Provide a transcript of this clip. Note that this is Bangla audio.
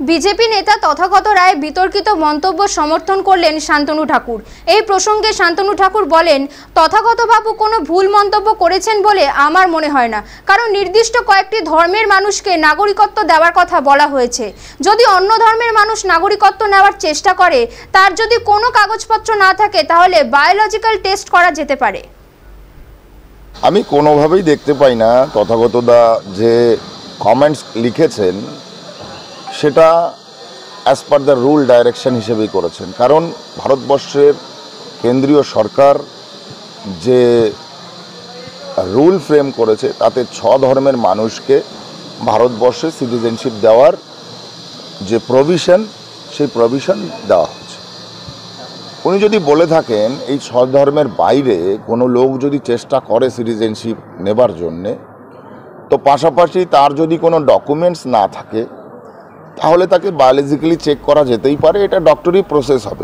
বিজেপি নেতা তথাগত রায় বিতর্কিত মন্তব্য সমর্থন করলেন শান্তনু ঠাকুর। এই প্রসঙ্গে শান্তনু ঠাকুর বলেন, তথাগত বাবু কোনো ভুল মন্তব্য করেছেন বলে আমার মনে হয় না, কারণ নির্দিষ্ট কয়েকটি ধর্মের মানুষকে নাগরিকত্ব দেওয়ার কথা বলা হয়েছে। যদি অন্য ধর্মের মানুষ নাগরিকত্ব নেওয়ার চেষ্টা করে, তার যদি কোনো কাগজপত্র না থাকে, তাহলে বায়োলজিক্যাল টেস্ট করা যেতে পারে। আমি কোনোভাবেই দেখতে পাই না তথাগত দা যে কমেন্টস লিখেছেন সেটা as per the rule direction হিসেবেই করেছেন, কারণ ভারতবর্ষের কেন্দ্রীয় সরকার যে রুল ফ্রেম করেছে তাতে 6 ধর্মের মানুষকে ভারতবর্ষে সিটিজেনশিপ দেওয়ার যে প্রভিশন, সেই প্রভিশন দেওয়া হচ্ছে। উনি যদি বলে থাকেন এই 6 ধর্মের বাইরে কোনো লোক যদি চেষ্টা করে সিটিজেনশিপ নেবার জন্যে, তো পাশাপাশি তার যদি কোনো ডকুমেন্টস না থাকে তাহলে তাকে বায়োলজিক্যালি চেক করা যেতেই পারে, এটা ডক্টরি প্রসেস হবে।